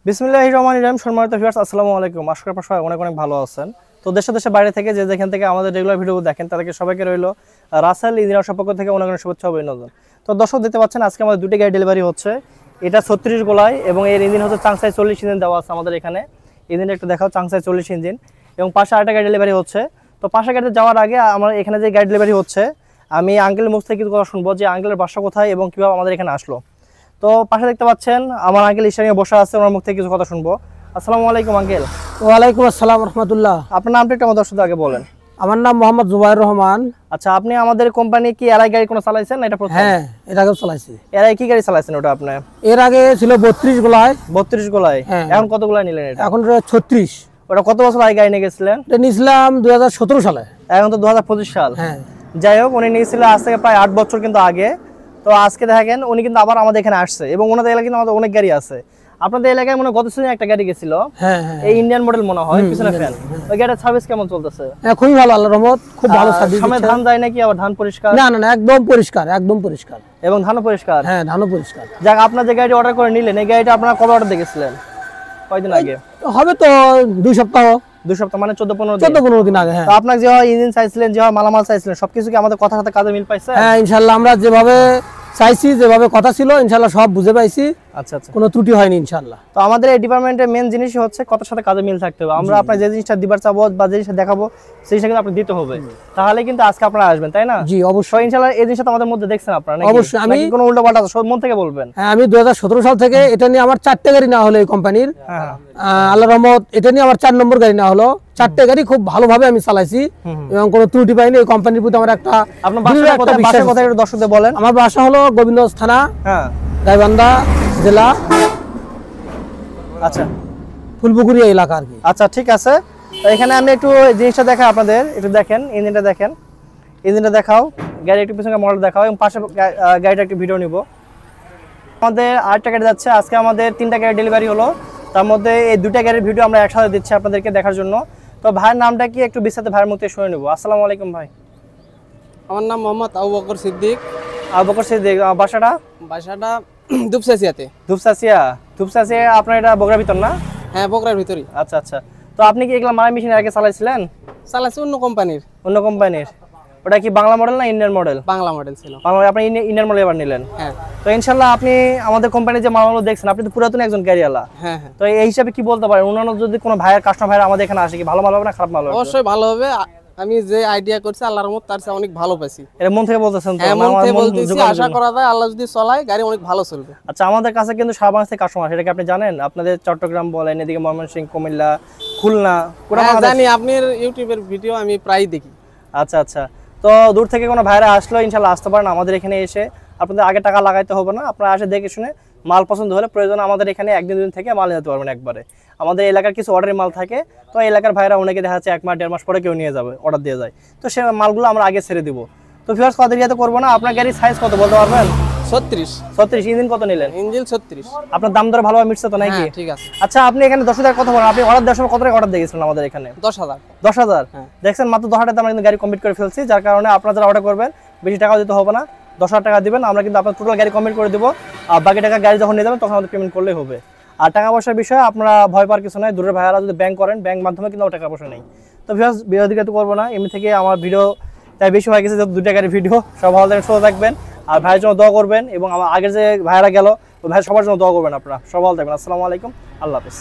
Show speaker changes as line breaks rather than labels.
বিসমিল্লাহির রহমানির রহিম। সম্মানিত ভিউয়ার্স, আসসালামু আলাইকুম। আশা করি আপনারা সবাই অনেক অনেক ভালো আছেন। তো দেশের বাইরে থেকে যে যেখান থেকে আমাদের রেগুলার ভিডিও দেখেন তাদেরকে সবাইকে রইল রাসেল ইঞ্জিনিয়ার পক্ষ থেকে অনেক অনেক শুভেচ্ছা ও অভিনন্দন। তো দর্শক দেখতে পাচ্ছেন আজকে আমাদের দুটি গাড়ি ডেলিভারি হচ্ছে। এটা 36 গোলায় এবং এর ইঞ্জিন হচ্ছে চাংসাই 40 ইঞ্জিন দেওয়া আছে আমাদের এখানে। ইঞ্জিনটা একটু দেখাও, চাংসাই 40 ইঞ্জিন এবং পাশে আরেকটা গাড়ি ডেলিভারি হচ্ছে। তো পাশে গাড়িতে যাওয়ার আগে আমার এখানে যে গাড়ি ডেলিভারি হচ্ছে আমি আঙ্কেলের মুখ থেকে কিছু কথা শুনবো যে আঙ্কেলের বাসা কোথায় এবং কীভাবে আমাদের এখানে আসলো। তো পাশে দেখতে পাচ্ছেন আমার আঙ্কেল ইশা নিয়ে বসে আছে, ওনার মুখ থেকে কিছু কথা শুনবো। আসসালামু আলাইকুম আঙ্কেল।
ওয়ালাইকুম আসসালাম রাহমাতুল্লাহ।
আপনার নামটা একটু আমার দর্শকদের আগে বলেন।
আমার নাম মোহাম্মদ জুবাইর রহমান।
আচ্ছা, আপনি আমাদের কোম্পানি কি এর আগে গাড়ি কোনো চালাইছেন না এটা প্রথম?
হ্যাঁ, এর আগে চালাইছি।
এর আগে কি গাড়ি চালাইছেন ওটা আপনি?
এর আগে ছিল 32 গোলায়।
32 গোলায়? এখন কত গোলায় নিলেন এটা?
এখন 36।
ওটা কত বছর আগে গাড়ি নিয়ে গেছিলেন?
এটা নিয়েছিলাম 2017 সালে।
এখন তো 2025 সাল।
হ্যাঁ,
যাই হোক, উনি নিয়েছিলেন আজ থেকে প্রায় 8 বছর কিন্তু আগে। তো আজকে দেখেন উনি কিন্তু আবার আমাদের এখানে আসছে এবং ওনাদের এলাকায় কিন্তু আমাদের অনেক গাড়ি আছে। আপনাদের এলাকায় মনে গত সিজনে একটা গাড়ি গেছিল,
হ্যাঁ,
এই ইন্ডিয়ান মডেল মনে হয়, পিছনে ফ্যান। ওই গাড়ির সার্ভিস কেমন চলতেছে?
হ্যাঁ, খুবই ভালো, আল্লাহর রহমত, খুব ভালো সার্ভিস।
সামনে ধান যায় নাকি? আবার ধান পরিষ্কার?
না না না, একদম পরিষ্কার, একদম পরিষ্কার।
এবং ধানও পরিষ্কার?
হ্যাঁ, ধানও পরিষ্কার।
যাক, আপনার যে গাড়ি অর্ডার করে নিলেন এই গাড়িটা আপনারা কবে অর্ডার দিয়েছিলেন? কয়দিন আগে?
হবে তো 2 সপ্তাহ।
2 সপ্তাহ মানে 14-15
দিন আগে। হ্যাঁ,
তো আপনার যে ইঞ্জিন চাইছিলেন, যে মালামাল চাইছিলেন, সবকিছু কি আমাদের কথার সাথে কাজে মিল পাইছে?
হ্যাঁ, ইনশাআল্লাহ আমরা যেভাবে চাইছি, যেভাবে কথা ছিল, ইনশাআল্লাহ সব বুঝে পাইছি।
আচ্ছা আচ্ছা,
কোনো ত্রুটি হয়নি ইনশাআল্লাহ।
তো আমাদের এই ডিপার্টমেন্টের মেন জিনিসই হচ্ছে কথার সাথে কাজে মিল থাকতে হবে। আমরা আপনার যে জিনিসটা দিবার চাবো বা যে জিনিসটা দেখাবো সেই জিনিসটা কিন্তু আপনি দিতে হবে, তাহলে কিন্তু আজকে আপনারা আসবেন, তাই না?
জি অবশ্যই।
ইনশাআল্লাহ এই জিনিসটা আমাদের মধ্যে দেখছেন আপনারা নাকি?
অবশ্যই। আমি
কোনো উল্টো পাল্টা মন থেকে বলবেন?
হ্যাঁ, আমি 2017 সাল থেকে এটা নিয়ে আমার 4টে গাড়ি নেওয়া হলো এই কোম্পানির।
হ্যাঁ,
আল্লাহর রহমত, এটা নিয়ে আমার 4 নম্বর গাড়ি নেওয়া হলো। 4টে গাড়ি খুব ভালোভাবে আমি চালাইছি এবং কোনো ত্রুটি পাইনি। এই কোম্পানির প্রতি আমার একটা
আপনার বাসার কথা একটু দর্শকদের বলেন।
আমার বাসা হলো গোবিন্দগঞ্জ থানা,
হ্যাঁ,
গাইবান্ধা জেলা।
আচ্ছা,
ফুলপুকুরিয়া এলাকা আর কি।
আচ্ছা, ঠিক আছে। তো এখানে আমি একটু জিনিসটা দেখাই আপনাদের, একটু দেখেন ইঞ্জিনটা দেখেন, ইঞ্জিনটা দেখাও, গাড়ি একটু পিছনে মডেল দেখাও এবং পাশে গাড়িটা একটু ভিডিও নিব। আমাদের আরেকটা গাড়ি যাচ্ছে, আজকে আমাদের 3টা গাড়ি ডেলিভারি হলো, তার মধ্যে এই 2টা গাড়ির ভিডিও আমরা একসাথে দিচ্ছি আপনাদেরকে দেখার জন্য। তো ভাইয়ের নামটা কি একটু বিস্তারিত ভাইয়ের মুখে শুনে নেব। আসসালামু আলাইকুম ভাই।
আমার নাম মোহাম্মদ আবু বকর সিদ্দিক।
আবু বকর সিদ্দিক, বাসাটা?
বাসাটা দুপসাসিয়াতে।
ধূপসাসিয়া আপনার এটা বগুড়ার ভিতর না?
হ্যাঁ, বগুড়ার ভিতরই।
আচ্ছা আচ্ছা, তো আপনি কি এগুলো মারাই মেশিন আগে চালাইছিলেন?
চালাচ্ছি অন্য কোম্পানির।
অন্য কোম্পানির? ওটা কি বাংলা মডেল না ইন্ডিয়ান মডেল?
বাংলা মডেল ছিল।
বাংলা, আপনি ইন্ডিয়ান মডেল এবার নিলেন?
হ্যাঁ।
তো ইনশাল্লাহ আপনি আমাদের কোম্পানির যে মালগুলো দেখছেন, আপনি তো পুরাতন একজন গাড়িওয়ালা।
হ্যাঁ হ্যাঁ।
তো এই হিসাবে কি বলতে পারেন, অন্যান্য যদি কোনো ভাইয়ের কাস্টমার ভাইয়ের আমাদের এখানে আসে কি ভালো মাল হবে না খারাপ মাল হবে?
অবশ্যই ভালো হবে। আমি যে আইডিয়া করছি আল্লাহর রহমত তার চেয়ে অনেক ভালো পাইছি।
এটা মন থেকে বলতেছেন তো?
হ্যাঁ, মন থেকে বলতেছি। আশা করা যায় আল্লাহ যদি চলায় গাড়ি অনেক ভালো চলবে।
আচ্ছা, আমাদের কাছে কিন্তু সারা বাংলাদেশ থেকে কাস্টমার, সেটা কি আপনি জানেন? আপনাদের চট্টগ্রাম বলেন, এদিকে ময়মনসিংহ, কুমিল্লা, খুলনা,
জানি আপনার ইউটিউবের ভিডিও আমি প্রায় দেখি।
আচ্ছা আচ্ছা, তো দূর থেকে কোনো ভাইরা আসলো ইনশাল্লাহ আসতে পারেন আমাদের এখানে এসে। আপনাদের আগে টাকা লাগাইতে হবে না, আপনারা আসে দেখে শুনে মাল পছন্দ হলে প্রয়োজন আমাদের এখানে 1-2 দিন থেকে মাল নিতে পারবেন একবারে। আমাদের এলাকার কিছু অর্ডারের মাল থাকে, তো এলাকার ভাইরা অনেকে দেখা যাচ্ছে 1 মাস 1.5 মাস পরে কেউ নিয়ে যাবে, অর্ডার দিয়ে যায়, তো সে মালগুলো আমরা আগে ছেড়ে দিব। তো ভিউয়ার্স, কত রিয়াতে করবো না। আপনার গাড়ির সাইজ কত বলতে পারবেন?
36।
ইঞ্জিন কত নিলেন?
ইঞ্জিন 36।
আপনার দাম দর ভালোভাবে মিটছে তো নাকি?
ঠিক আছে।
আচ্ছা, আপনি এখানে 10,000 কথা বলেন, আপনি অর্ডার দেওয়ার সময় কত টাকা অর্ডার দিয়ে গেছিলেন আমাদের এখানে?
10,000।
10,000? দেখছেন, মাত্র 10,000 টাকা আমরা কিন্তু গাড়ি কমপ্লিট করে ফেলছি, যার কারণে আপনারা যারা অর্ডার করবেন বেশি টাকা দিতে হবে না, 10,000 টাকা দিবেন, আমরা কিন্তু আপনার টোটাল গাড়ি কমপ্লিট করে দেবো। আর বাকি টাকা গাড়ি যখন নিয়ে যাবেন তখন আমাদের পেমেন্ট করলেই হবে। আর টাকা পয়সার বিষয়ে আপনারা ভয় পাওয়ার কিছু নয়, দূরের ভাইয়ারা যদি ব্যাংক করেন, ব্যাংক মাধ্যমে কিন্তু টাকা পয়সা নেই। তো ভিউয়ার্স, বিরোধিতা তো করবো না, এমনি থেকে আমার ভিডিও তাই বেশি হয়ে গেছে, 2টা গাড়ির ভিডিও। সব ভালো থাকবেন, সুস্থ থাকবেন, আর ভাইয়ের জন্য দোয়া করবেন এবং আমার আগের যে ভাইয়ারা গেল ওই ভাই সবার জন্য দোয়া করবেন। আপনারা সব ভালো থাকবেন। আসসালামু আলাইকুম, আল্লাহ হাফেজ।